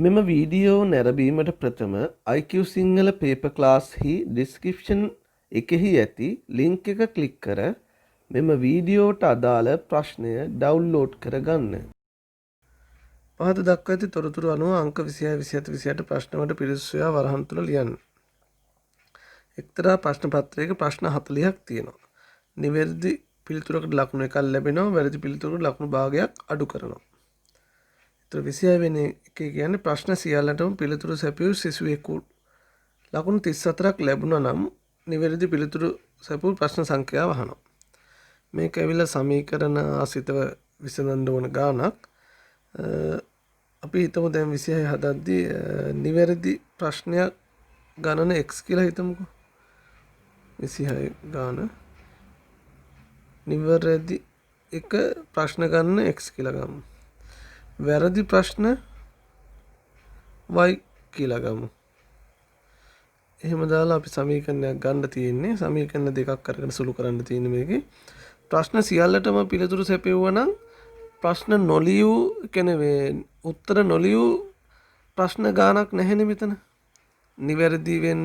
මෙම වීඩියෝ නැරඹීමට ප්‍රථම IQ සිංහල පේපර් ක්ලාස්හි ඩිස්ක්‍රිප්ෂන් එකෙහි ඇති ලින්ක් එක ක්ලික් කර මෙම වීඩියෝට අදාළ ප්‍රශ්නය ඩවුන්ලෝඩ් කරගන්න. පහත දක්වා ඇති තොරතුරු අනුව අංක 26 27 28 ප්‍රශ්නවලට පිළිතුරු සොයා වරහන් තුල ලියන්න. එක්තරා ප්‍රශ්න පත්‍රයක ප්‍රශ්න 40ක් තියෙනවා. නිවැරදි පිළිතුරකට ලකුණු එකක් ලැබෙනවා. වැරදි පිළිතුරකට ලකුණු භාගයක් අඩු කරනවා. 26 වෙනි එකේ කියන්නේ ප්‍රශ්න සියල්ලටම පිළිතුරු සැපයූ සිසුවෙකු ලකුණු 34ක් ලැබුණා නම් නිවැරදි පිළිතුරු සැපයූ ප්‍රශ්න සංඛ්‍යාව අහනවා. මේක ඇවිල්ලා සමීකරණ ආසිතව විසඳන්න ඕන ගානක්. අපි හිතමු දැන් 26 හදද්දී නිවැරදි ප්‍රශ්නයක් ගණන x කියලා හිතමුකෝ. 26 ගාන නිවැරදි එක ප්‍රශ්න ගණන x කියලා ගමු. වැරදි ප්‍රශ්න y කියලා ගමු. එහෙම දාලා අපි සමීකරණයක් ගන්න තියෙන්නේ. සමීකරණ දෙකක් අරගෙන සුළු කරන්න තියෙන්නේ මේකේ. ප්‍රශ්න සියල්ලටම පිළිතුරු සැපෙවුවා නම් ප්‍රශ්න නොලියූ කියන්නේ උත්තර නොලියූ ප්‍රශ්න ගානක් නැහැනේ මෙතන. නිවැරදි වෙන්න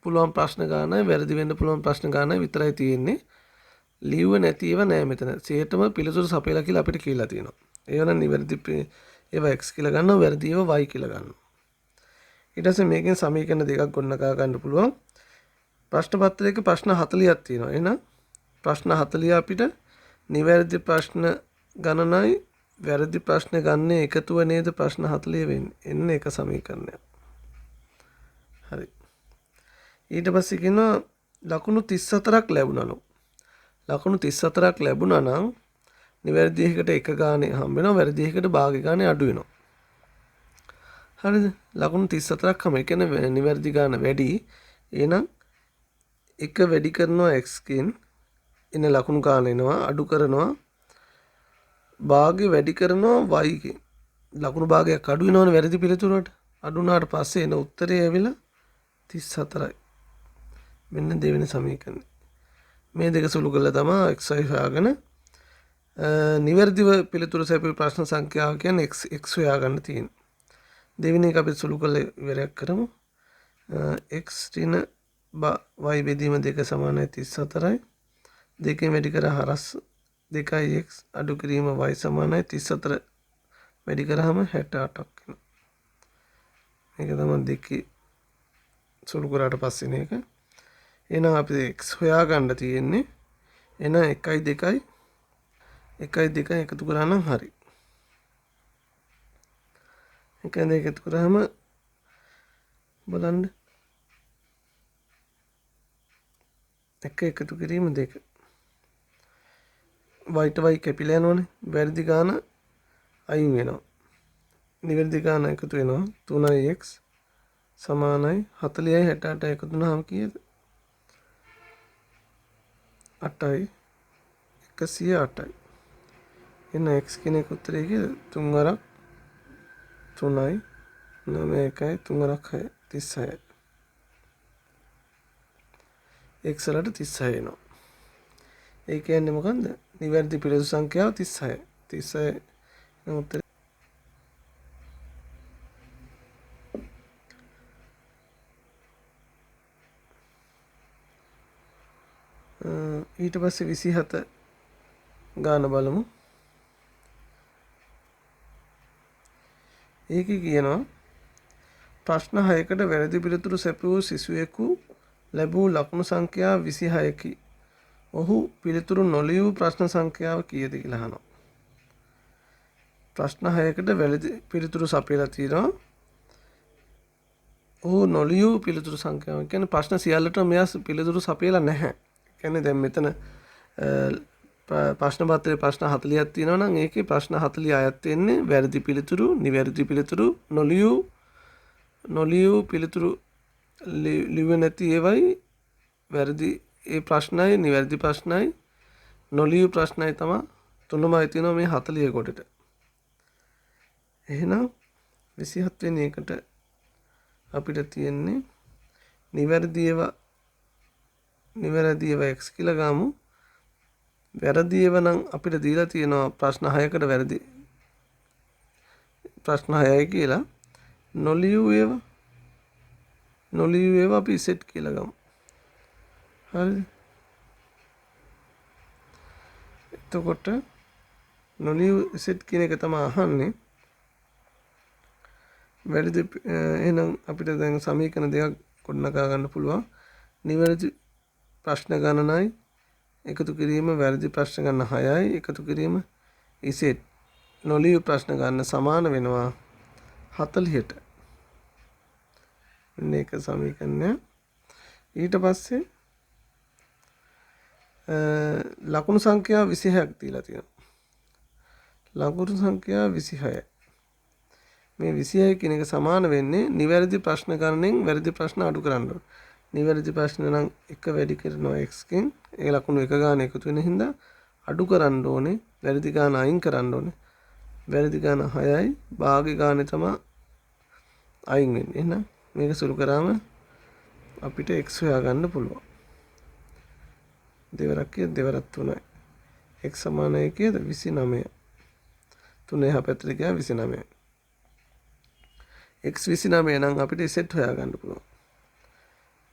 පුළුවන් ප්‍රශ්න ගානයි වැරදි වෙන්න පුළුවන් ප්‍රශ්න ගානයි විතරයි තියෙන්නේ. ලියුව නැති ඒවා නෑ මෙතන. සියයටම පිළිතුරු සපයලා කියලා අපිට කියලා තියෙනවා. ඒවනම් නිවැරදි ඒවා x කියලා ගන්නවා වැරදි ඒවා y කියලා ගන්නවා. ඊට පස්සේ මේකෙන් සමීකරණ දෙකක් ගොඩනගා ගන්න පුළුවන්. ප්‍රශ්න පත්‍රයක ප්‍රශ්න 40ක් තියෙනවා. එහෙනම් ප්‍රශ්න 40 අපිට නිවැරදි ප්‍රශ්න ගණනයි වැරදි ප්‍රශ්න ගන්නේ එකතුව නේද ප්‍රශ්න 40 වෙන්නේ. එන්න එක සමීකරණයක්. හරි. ඊට පස්සේ කියනවා ලකුණු 34ක් ලැබුණලු. ලකුණු 34ක් ලැබුණා නම් නිවැරදි එකකට එක ගානේ හම්බ වෙනවා වැරදි එකකට භාග ගානේ අඩු වෙනවා. හරිද? ලකුණු 34ක් හැම එකනේ නිවැරදි ගාන වැඩි. එහෙනම් එක වැඩි කරනවා x කින් එන ලකුණු ගාන එනවා අඩු කරනවා භාගය වැඩි කරනවා y කින්. ලකුණු භාගයක් අඩු වෙනවනේ වැරදි පිළිතුරට. අඩු වුණාට පස්සේ එන උත්තරය ඇවිල්ලා 34යි. මෙන්න දෙවෙනි සමීකරණය. මේ දෙක සුළු කරලා තමයි xy හොයාගෙන නිවැරදිව පිළිතුරු සැපයූ ප්‍රශ්න සංඛ්‍යාව කියන්නේ x හොයාගන්න තියෙනවා. දෙවෙනි එක අපි සුළු කරලා ඉවරයක් කරමු. x ඍණ y බෙදීම 2 සමානයි 34යි. දෙකෙන් වැඩි කර හරස් 2යි x අඩු කිරීම y සමානයි 34 වැඩි කරාම 68ක් වෙනවා. මේක තමයි දෙකේ සුළු කරාට පස්සේ මේක. එහෙනම් අපි x හොයාගන්න තියෙන්නේ. එහෙනම් 1යි 2යි 1යි 2යි එකතු කරා නම් හරි. 1යි 2 එකතු කරාම බලන්න 1 එකතු කිරීම 2 y y කැපිලා යනවනේ. වැරදි ගාන අයින් වෙනවා. නිවැරදි ගාන එකතු වෙනවා 3x සමානයි 40යි 68යි එකතු වුණාම කීයද? 8යි 108යි. එන්න x කෙනෙක් උත්තරේ කීයද? 3 වරක් 3යි 9 1යි 3 වරක් 6 36යි. x වලට 36 එනවා. ඒ කියන්නේ මොකන්ද? නිවැරදි පිළිතුරු සංඛ්‍යාව 36යි. 36 නම් උත්තරේ ඊට පස්සේ 27 ගාන බලමු. ඒකේ කියනවා ප්‍රශ්න 6කට වැරදි පිළිතුරු සැපයූ සිසුවෙකු ලැබූ ලකුණු සංඛ්‍යාව 26කි. ඔහු පිළිතුරු නොලියූ ප්‍රශ්න සංඛ්‍යාව කීයද කියලා අහනවා. ප්‍රශ්න 6කට වැරදි පිළිතුරු සපයලා තියෙනවා. ඔහු නොලියූ පිළිතුරු සංඛ්‍යාව කියන්නේ ප්‍රශ්න සියල්ලටම මෙයා පිළිතුරු සපයලා නැහැ. කියන්නේ දැන් මෙතන ප්‍රශ්න පත්‍රයේ ප්‍රශ්න 40ක් තියෙනවා නම් ඒකේ ප්‍රශ්න 40 අයත් වෙන්නේ වැරදි පිළිතුරු, නිවැරදි පිළිතුරු, නොලියූ පිළිතුරු ලිව්වේ නැති ඒවයි වැරදි ඒ ප්‍රශ්නයි, නිවැරදි ප්‍රශ්නයි, නොලියූ ප්‍රශ්නයි තමයි තුනමයි තියෙනවා මේ 40 කොටට. එහෙනම් 27 වෙනි එකට අපිට තියෙන්නේ නිවැරදි ඒවා x කියලා ගමු. වැරදි ඒවා නම් අපිට දීලා තියෙනවා ප්‍රශ්න 6කට වැරදි ප්‍රශ්න 6යි කියලා නොලියු ඒවා අපි සෙට් කියලා ගමු. හරිද? එතකොට නොලියු සෙට් කියන එක තමයි අහන්නේ. වැරදි එහෙනම් අපිට දැන් සමීකරණ දෙකක් ගොඩනගා ගන්න පුළුවන්. නිවැරදි ප්‍රශ්න ගණනයි එකතු කිරීම වැරදි ප්‍රශ්න ගණන 6යි එකතු කිරීම ඉසෙට් නොලියු ප්‍රශ්න ගන්න සමාන වෙනවා 40ට. මෙන්න ඒක සමීකරණය. ඊට පස්සේ ලකුණු සංඛ්‍යා 26ක් දීලා තියෙනවා. ලකුණු සංඛ්‍යා 26. මේ 26 කියන එක සමාන වෙන්නේ නිවැරදි ප්‍රශ්න ගණනෙන් වැරදි ප්‍රශ්න අඩු කරන්න ඕනේ. නිවැරදි ප්‍රශ්න නම් 1 වැඩි කරනවා x කින් ඒ ලකුණු එක ගාන එකතු වෙන හින්දා අඩු කරන්න ඕනේ. වැරදි ගාන අයින් කරන්න ඕනේ. වැරදි ගාන 6යි භාග්‍ය ගානේ තමයි අයින් වෙන්නේ. එහෙනම් මේක සුළු කරාම අපිට x හොයාගන්න පුළුවන්. දෙවරක් කිය දෙවරක් 3යි. x සමානයි කීයද 29. 3 එහා පැත්තට ගියා 29. x 29 නම් අපිට සෙට් හොයාගන්න පුළුවන්.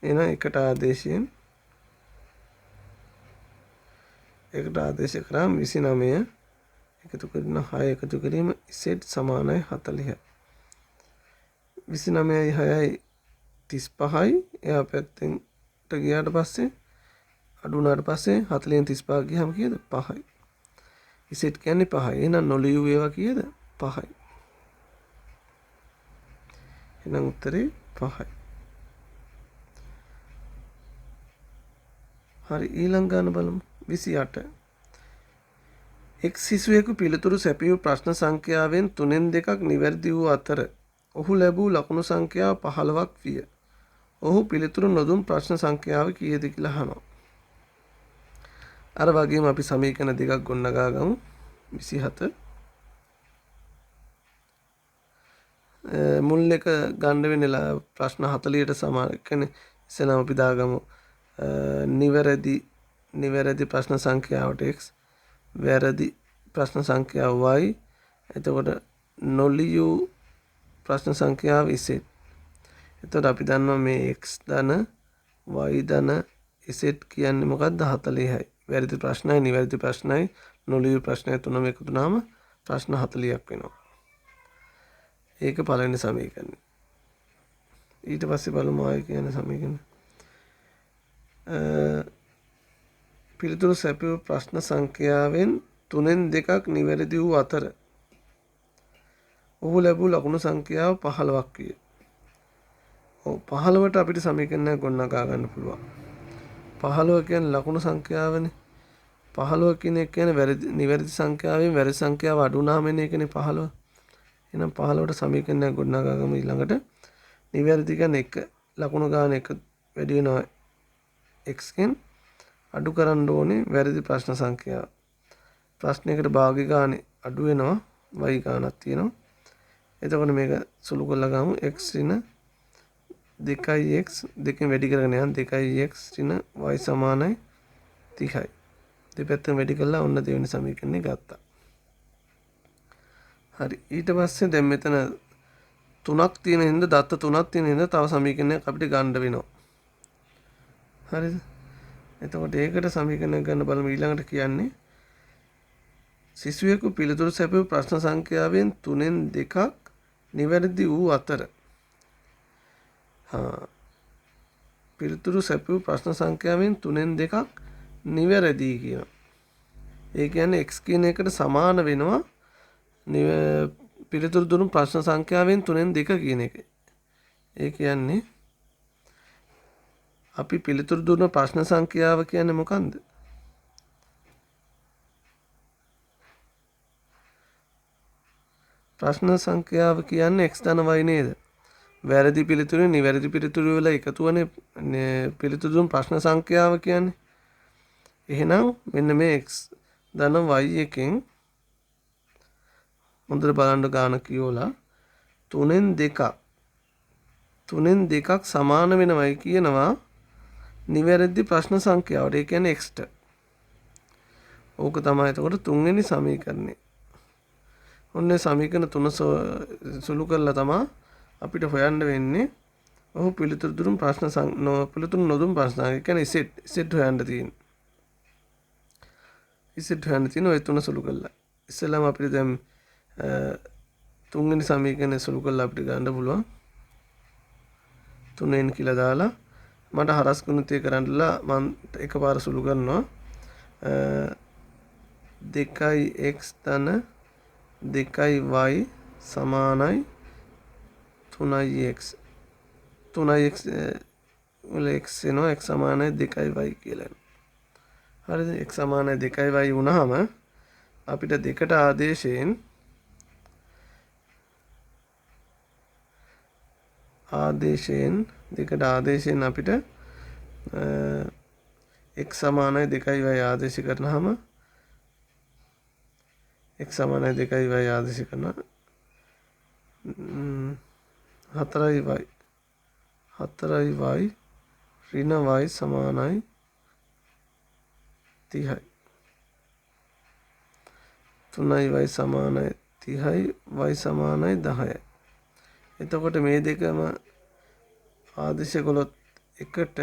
එහෙනම් එකට ආදේශයෙන් කරාම 29 එකතු කරන 6 එකතු කිරීම සෙට් සමානයි 40යි. 29යි 6යි 35යි. එහා පැත්තට ගියාට පස්සේ අඩු වුණාට පස්සේ 40න් 35 ගියාම කීයද 5යි. සෙට් කියන්නේ 5යි. එහෙනම් නොලියු ඒවා කීයද 5යි. එහෙනම් උත්තරේ 5යි. හරි ඊළඟ ගාන බලමු 28. එක් සිසුවෙකු පිළිතුරු සැපයූ ප්‍රශ්න සංඛ්‍යාවෙන් 3න් 2ක් නිවැරදි වූ අතර ඔහු ලැබූ ලකුණු සංඛ්‍යාව 15ක් විය. ඔහු පිළිතුරු නොදුන් ප්‍රශ්න සංඛ්‍යාව කීයද කියලා අහනවා. අර වගේම අපි සමීකරණ දෙකක් ගොඩනගා ගමු. 27 මුල් එක ගන්න වෙන්නේ ප්‍රශ්න 40ට සමාන. කියන්නේ ඉස්සෙල්ලාම අපි දාගමු නිවැරදි ප්‍රශ්න සංඛ්‍යාවට x වැරදි ප්‍රශ්න සංඛ්‍යාව y එතකොට නොලියු ප්‍රශ්න සංඛ්‍යාව z. එතකොට අපි දන්නවා මේ x ධන y ධන z කියන්නේ මොකක්ද 40යි. වැරදි ප්‍රශ්නයි නිවැරදි ප්‍රශ්නයි නොලියු ප්‍රශ්නයි තුනම එකතු වුණාම ප්‍රශ්න 40ක් වෙනවා. ඒක පළවෙනි සමීකරණය. ඊට පස්සේ බලමු ආයෙ කියන සමීකරණ. පිළිතුරු සැපයූ ප්‍රශ්න සංඛ්‍යාවෙන් 3න් 2ක් නිවැරදි වූ අතර ඔහු ලැබූ ලකුණු සංඛ්‍යාව 15ක් විය. 15ට අපිට සමීකරණයක් ගොඩනගා ගන්න පුළුවන්. 15 කියන්නේ ලකුණු සංඛ්‍යාවනේ. 15 කියන එක කියන්නේ නිවැරදි සංඛ්‍යාවෙන් වැරදි සංඛ්‍යාව අඩු වුණාම එන එකනේ 15. එහෙනම් 15ට සමීකරණයක් ගොඩනගා ගමු ඊළඟට. නිවැරදි කියන්නේ 1 ලකුණු ගාන 1 වැඩි වෙනවා x කින් අඩු කරන්න ඕනේ වැරදි ප්‍රශ්න සංඛ්‍යාව. ප්‍රශ්නයකට භාග්‍ය ගානේ අඩු වෙනවා y ගානක් තියෙනවා. එතකොට මේක සුළු කරලා ගමු x ඍණ 2x දෙකෙන් වැඩි කරගෙන යන 2x ඍණ y සමානයි 30යි. දෙපැත්තම වැඩි කළා ඔන්න දෙවෙනි සමීකරණය ගත්තා. හරි ඊට පස්සේ දැන් මෙතන 3ක් තියෙන හින්දා දත්ත 3ක් තියෙන හින්දා තව සමීකරණයක් අපිට ගන්න වෙනවා. හරිද? එතකොට ඒකට සමීකරණයක් ගන්න බලමු ඊළඟට කියන්නේ සිසුවෙකු පිළිතුරු සැපයූ ප්‍රශ්න සංඛ්‍යාවෙන් 3න් 2ක් නිවැරදි වූ අතර පිළිතුරු සැපයූ ප්‍රශ්න සංඛ්‍යාවෙන් 3න් 2ක් නිවැරදි කියනවා. ඒ කියන්නේ x කියන එකට සමාන වෙනවා පිළිතුරු දුන්නු ප්‍රශ්න සංඛ්‍යාවෙන් 3න් 2 කියන එක. ඒ කියන්නේ අපි පිළිතුරු දුන්න ප්‍රශ්න සංඛ්‍යාව කියන්නේ මොකන්ද? ප්‍රශ්න සංඛ්‍යාව කියන්නේ x ධන y නේද? වැරදි පිළිතුරු නිවැරදි පිළිතුරු වල එකතුවනේ පිළිතුරු දුන්න ප්‍රශ්න සංඛ්‍යාව කියන්නේ. එහෙනම් මෙන්න මේ x ධන y එකෙන් හොඳට බලන්න ගාන කියෝලා 3න් 2ක් සමාන වෙනවයි කියනවා නිවැරදි ප්‍රශ්න සංඛ්‍යාවට. ඒ කියන්නේ x ට. ඕක තමයි එතකොට තුන්වෙනි සමීකරණය. ඔන්න සමීකරණ 3 සුළු කරලා තමයි අපිට හොයන්න වෙන්නේ ඔහු පිළිතුරු දුන් ප්‍රශ්න පිළිතුරු නොදුන් ප්‍රශ්න. ඒ කියන්නේ Z හොයන්න තියෙන්නේ. Z හොයන්න තියෙන ඔය 3 සුළු කරලා. ඉස්සෙල්ලාම අපිට දැන් තුන්වෙනි සමීකරණය සුළු කරලා අපිට ගන්න පුළුවන්. 3n කියලා දාලා මට හරස් ගුණිතය කරන්නලා මම එකපාර සුළු කරනවා. 2x ධන 2y සමානයි 3x 3x වල x එනවා x සමානයි 2y කියලා. හරිද? x සමානයි 2y වුණාම අපිට දෙකට ආදේශයෙන් අපිට x සමානයි 2y ආදේශ කරනහම x සමානයි 2y ආදේශ කරන 4y ඍණ y සමානයි 30යි. 3y සමානයි 30යි y සමානයි 10යි. එතකොට මේ දෙකම ආදේශ කළොත් එකට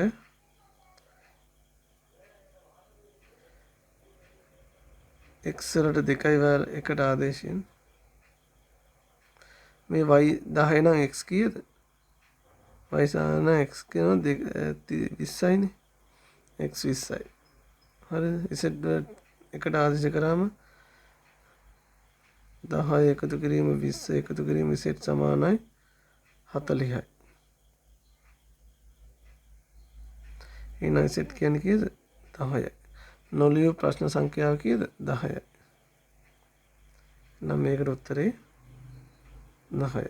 x වලට 2y එකට ආදේශයෙන් මේ y 10 නම් x කීයද? y සමාන x කියනවා 20යිනේ. x 20යි. හරිද? z එකට ආදේශ කරාම 10 එකතු කිරීම 20 එකතු කිරීම z සමානයි 40යි. එහෙනම් z කියන්නේ කීයද? 10යි. නොලියු ප්‍රශ්න සංඛ්‍යාව කීයද? 10යි. නම් මේකට උත්තරේ 10යි.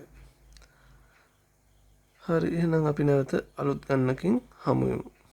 හරි එහෙනම් අපි නැවත අලුත් ගණනකින් හමු වෙමු.